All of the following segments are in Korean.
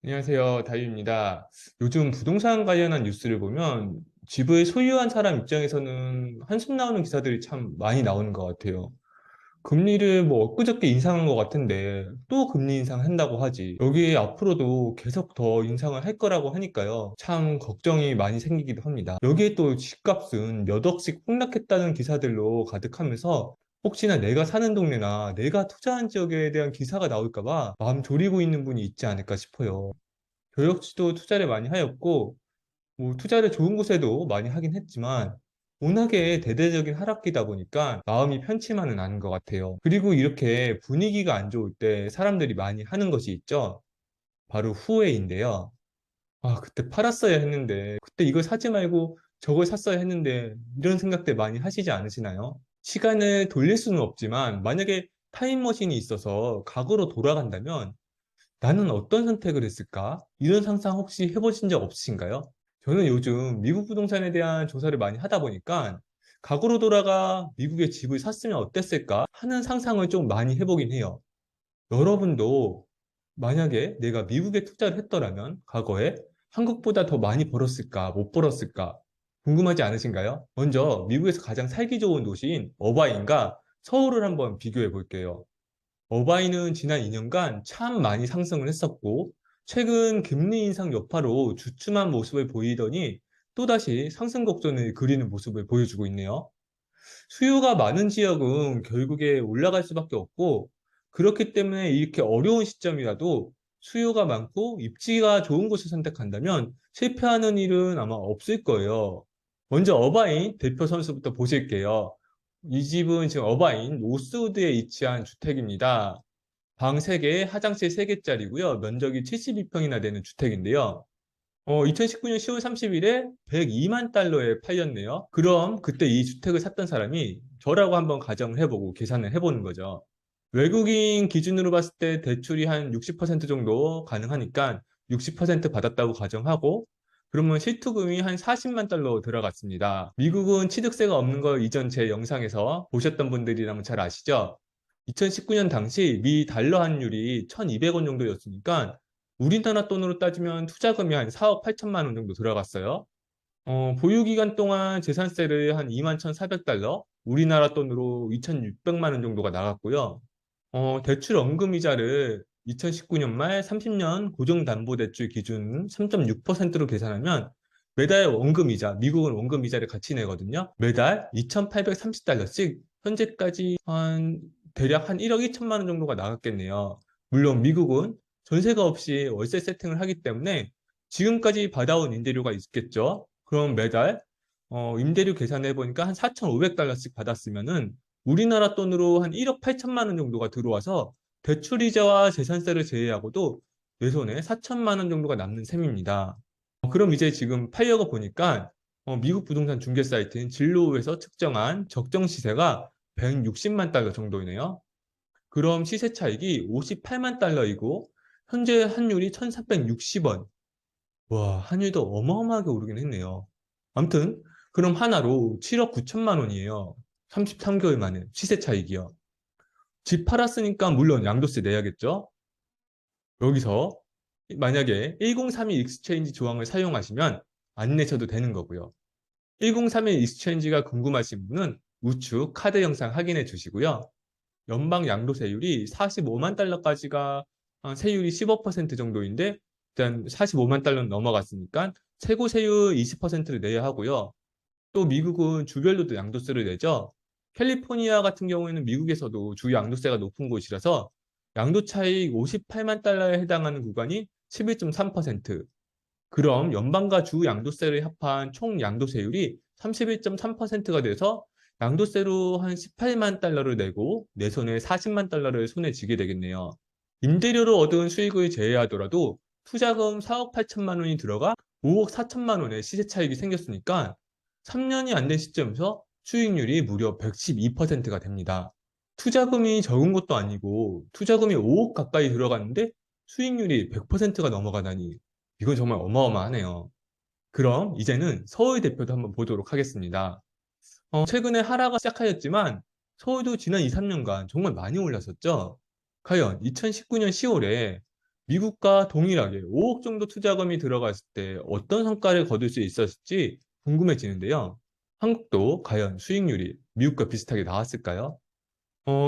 안녕하세요. 다유입니다. 요즘 부동산 관련한 뉴스를 보면 집을 소유한 사람 입장에서는 한숨 나오는 기사들이 참 많이 나오는 것 같아요. 금리를 뭐 엊그저께 인상한 것 같은데 또 금리 인상한다고 하지. 여기에 앞으로도 계속 더 인상을 할 거라고 하니까요. 참 걱정이 많이 생기기도 합니다. 여기에 또 집값은 몇 억씩 폭락했다는 기사들로 가득하면서 혹시나 내가 사는 동네나 내가 투자한 지역에 대한 기사가 나올까 봐 마음 졸이고 있는 분이 있지 않을까 싶어요. 저 역시도 투자를 많이 하였고, 뭐 투자를 좋은 곳에도 많이 하긴 했지만, 워낙에 대대적인 하락기다 보니까 마음이 편치만은 않은 것 같아요. 그리고 이렇게 분위기가 안 좋을 때 사람들이 많이 하는 것이 있죠. 바로 후회인데요. 아, 그때 팔았어야 했는데, 그때 이걸 사지 말고 저걸 샀어야 했는데, 이런 생각들 많이 하시지 않으시나요? 시간을 돌릴 수는 없지만, 만약에 타임머신이 있어서 과거로 돌아간다면, 나는 어떤 선택을 했을까? 이런 상상 혹시 해보신 적 없으신가요? 저는 요즘 미국 부동산에 대한 조사를 많이 하다 보니까 과거로 돌아가 미국의 집을 샀으면 어땠을까 하는 상상을 좀 많이 해보긴 해요. 여러분도 만약에 내가 미국에 투자를 했더라면 과거에 한국보다 더 많이 벌었을까, 못 벌었을까 궁금하지 않으신가요? 먼저 미국에서 가장 살기 좋은 도시인 어바인과 서울을 한번 비교해 볼게요. 어바이는 지난 2년간 참 많이 상승을 했었고, 최근 금리 인상 여파로 주춤한 모습을 보이더니 또다시 상승 곡선을 그리는 모습을 보여주고 있네요. 수요가 많은 지역은 결국에 올라갈 수밖에 없고, 그렇기 때문에 이렇게 어려운 시점이라도 수요가 많고 입지가 좋은 곳을 선택한다면 실패하는 일은 아마 없을 거예요. 먼저 어바인 대표 선수부터 보실게요. 이 집은 지금 어바인 노스우드에 위치한 주택입니다. 방 3개, 화장실 3개짜리고요. 면적이 72평이나 되는 주택인데요. 2019년 10월 30일에 102만 달러에 팔렸네요. 그럼 그때 이 주택을 샀던 사람이 저라고 한번 가정을 해보고 계산을 해보는 거죠. 외국인 기준으로 봤을 때 대출이 한 60% 정도 가능하니까 60% 받았다고 가정하고 그러면 실투금이 한 40만 달러 들어갔습니다. 미국은 취득세가 없는 걸 이전 제 영상에서 보셨던 분들이라면 잘 아시죠? 2019년 당시 미 달러 환율이 1,200원 정도였으니까 우리나라 돈으로 따지면 투자금이 한 4억 8천만 원 정도 들어갔어요. 보유 기간 동안 재산세를 한 2만 1,400달러, 우리나라 돈으로 2,600만 원 정도가 나갔고요. 대출 원금 이자를 2019년 말 30년 고정담보대출 기준 3.6%로 계산하면 매달 원금이자, 미국은 원금이자를 같이 내거든요. 매달 2,830달러씩 현재까지 대략 한 1억 2천만 원 정도가 나갔겠네요. 물론 미국은 전세가 없이 월세 세팅을 하기 때문에 지금까지 받아온 임대료가 있겠죠. 그럼 매달 임대료 계산해 보니까 한 4,500달러씩 받았으면은 우리나라 돈으로 한 1억 8천만 원 정도가 들어와서 대출이자와 재산세를 제외하고도 내 손에 4천만 원 정도가 남는 셈입니다. 그럼 이제 지금 팔려고 보니까 미국 부동산 중개 사이트인 진로우에서 측정한 적정 시세가 160만 달러 정도이네요. 그럼 시세 차익이 58만 달러이고 현재 환율이 1,460원. 와, 환율도 어마어마하게 오르긴 했네요. 아무튼 그럼 하나로 7억 9천만 원이에요. 33개월 만에 시세 차익이요. 집 팔았으니까 물론 양도세 내야겠죠? 여기서 만약에 1031 익스체인지 조항을 사용하시면 안 내셔도 되는 거고요. 1031 익스체인지가 궁금하신 분은 우측 카드 영상 확인해 주시고요. 연방 양도세율이 45만 달러까지가 세율이 15% 정도인데 일단 45만 달러는 넘어갔으니까 최고 세율 20%를 내야 하고요. 또 미국은 주별로도 양도세를 내죠. 캘리포니아 같은 경우에는 미국에서도 주 양도세가 높은 곳이라서 양도 차익 58만 달러에 해당하는 구간이 11.3%. 그럼 연방과 주 양도세를 합한 총 양도세율이 31.3%가 돼서 양도세로 한 18만 달러를 내고 내 손에 40만 달러를 손에 쥐게 되겠네요. 임대료로 얻은 수익을 제외하더라도 투자금 4억 8천만 원이 들어가 5억 4천만 원의 시세 차익이 생겼으니까 3년이 안 된 시점에서 수익률이 무려 112%가 됩니다. 투자금이 적은 것도 아니고 투자금이 5억 가까이 들어갔는데 수익률이 100%가 넘어가다니 이건 정말 어마어마하네요. 그럼 이제는 서울 대표도 한번 보도록 하겠습니다. 최근에 하락가 시작하였지만 서울도 지난 2, 3년간 정말 많이 올랐었죠. 과연 2019년 10월에 미국과 동일하게 5억 정도 투자금이 들어갔을 때 어떤 성과를 거둘 수 있었을지 궁금해지는데요. 한국도 과연 수익률이 미국과 비슷하게 나왔을까요?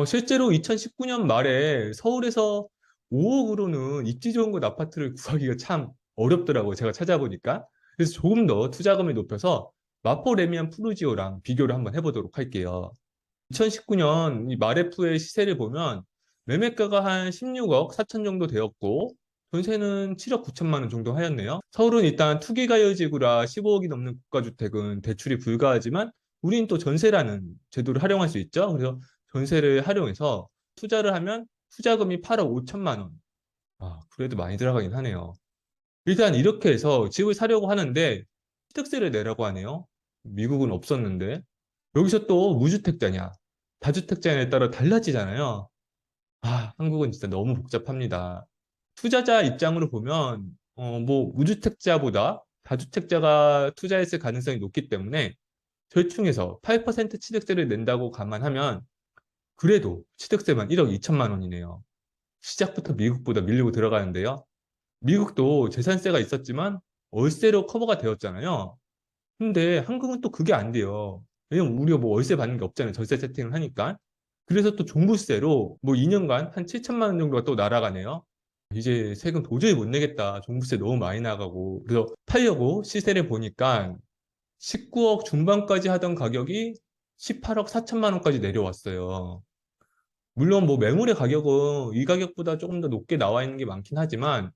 실제로 2019년 말에 서울에서 5억으로는 입지 좋은 곳 아파트를 구하기가 참 어렵더라고요. 제가 찾아보니까. 그래서 조금 더 투자금을 높여서 마포 레미안 푸르지오랑 비교를 한번 해보도록 할게요. 2019년 이 마레프의 시세를 보면 매매가가 한 16억 4천 정도 되었고 전세는 7억 9천만 원 정도 하였네요. 서울은 일단 투기가요지구라 15억이 넘는 국가주택은 대출이 불가하지만 우린 또 전세라는 제도를 활용할 수 있죠. 그래서 전세를 활용해서 투자를 하면 투자금이 8억 5천만 원. 아, 그래도 많이 들어가긴 하네요. 일단 이렇게 해서 집을 사려고 하는데 취득세를 내라고 하네요. 미국은 없었는데. 여기서 또 무주택자냐, 다주택자냐에 따라 달라지잖아요. 아, 한국은 진짜 너무 복잡합니다. 투자자 입장으로 보면, 뭐, 무주택자보다 다주택자가 투자했을 가능성이 높기 때문에 절충해서 8% 취득세를 낸다고 감안하면 그래도 취득세만 1억 2천만 원이네요. 시작부터 미국보다 밀리고 들어가는데요. 미국도 재산세가 있었지만 월세로 커버가 되었잖아요. 근데 한국은 또 그게 안 돼요. 왜냐면 우리가 뭐 월세 받는 게 없잖아요. 전세 세팅을 하니까. 그래서 또 종부세로 뭐 2년간 한 7천만 원 정도가 또 날아가네요. 이제 세금 도저히 못 내겠다. 종부세 너무 많이 나가고. 그래서 팔려고 시세를 보니까 19억 중반까지 하던 가격이 18억 4천만 원까지 내려왔어요. 물론 뭐 매물의 가격은 이 가격보다 조금 더 높게 나와 있는 게 많긴 하지만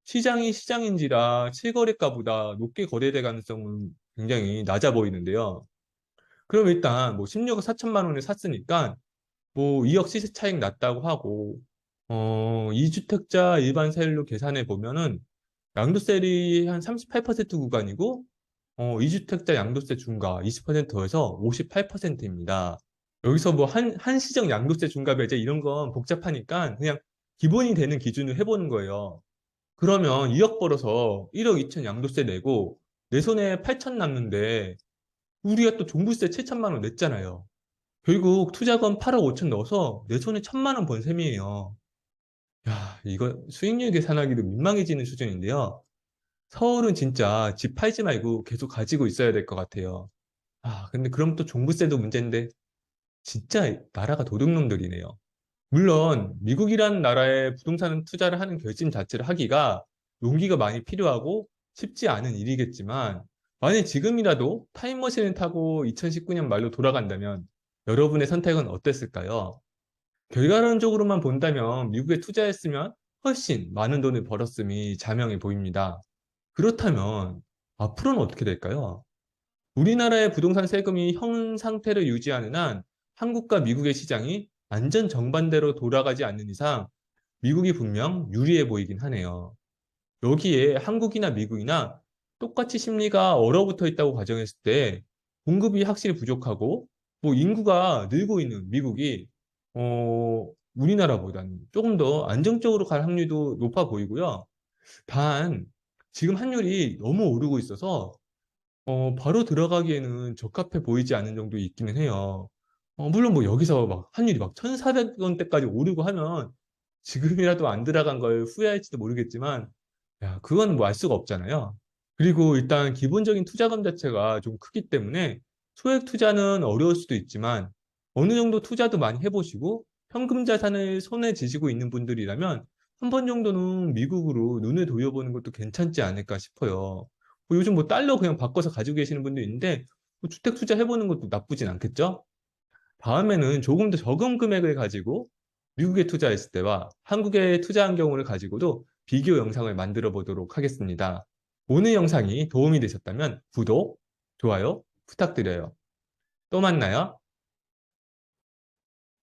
시장이 시장인지라 실거래가보다 높게 거래될 가능성은 굉장히 낮아 보이는데요. 그럼 일단 뭐 16억 4천만 원에 샀으니까 뭐 2억 시세 차익 났다고 하고 2주택자 일반 세율로 계산해 보면은 양도세율이 한 38% 구간이고 2주택자 양도세 중과 20% 더해서 58%입니다. 여기서 뭐 한시적 양도세 중과 배제 이런 건 복잡하니까 그냥 기본이 되는 기준을 해보는 거예요. 그러면 2억 벌어서 1억 2천 양도세 내고 내 손에 8천 남는데 우리가 또 종부세 7천만 원 냈잖아요. 결국 투자금 8억 5천 넣어서 내 손에 1천만 원 번 셈이에요. 야, 이거 수익률 계산하기도 민망해지는 수준인데요. 서울은 진짜 집 팔지 말고 계속 가지고 있어야 될 것 같아요. 아, 근데 그럼 또 종부세도 문제인데 진짜 나라가 도둑놈들이네요. 물론 미국이라는 나라에 부동산 투자를 하는 결심 자체를 하기가 용기가 많이 필요하고 쉽지 않은 일이겠지만 만약 지금이라도 타임머신을 타고 2019년 말로 돌아간다면 여러분의 선택은 어땠을까요? 결과론적으로만 본다면 미국에 투자했으면 훨씬 많은 돈을 벌었음이 자명해 보입니다. 그렇다면 앞으로는 어떻게 될까요? 우리나라의 부동산 세금이 현 상태를 유지하는 한 한국과 미국의 시장이 완전 정반대로 돌아가지 않는 이상 미국이 분명 유리해 보이긴 하네요. 여기에 한국이나 미국이나 똑같이 심리가 얼어붙어 있다고 가정했을 때 공급이 확실히 부족하고 뭐 인구가 늘고 있는 미국이 우리나라보다는 조금 더 안정적으로 갈 확률도 높아 보이고요. 단 지금 환율이 너무 오르고 있어서 바로 들어가기에는 적합해 보이지 않은 정도 있기는 해요. 물론 뭐 여기서 막 환율이 막 1,400원대까지 오르고 하면 지금이라도 안 들어간 걸 후회할지도 모르겠지만, 야, 그건 뭐 알 수가 없잖아요. 그리고 일단 기본적인 투자금 자체가 좀 크기 때문에 소액 투자는 어려울 수도 있지만 어느 정도 투자도 많이 해보시고 현금 자산을 손에 쥐시고 있는 분들이라면 한 번 정도는 미국으로 눈을 돌려보는 것도 괜찮지 않을까 싶어요. 뭐 요즘 뭐 달러 그냥 바꿔서 가지고 계시는 분도 있는데 뭐 주택 투자 해보는 것도 나쁘진 않겠죠? 다음에는 조금 더 적은 금액을 가지고 미국에 투자했을 때와 한국에 투자한 경우를 가지고도 비교 영상을 만들어 보도록 하겠습니다. 오늘 영상이 도움이 되셨다면 구독, 좋아요 부탁드려요. 또 만나요.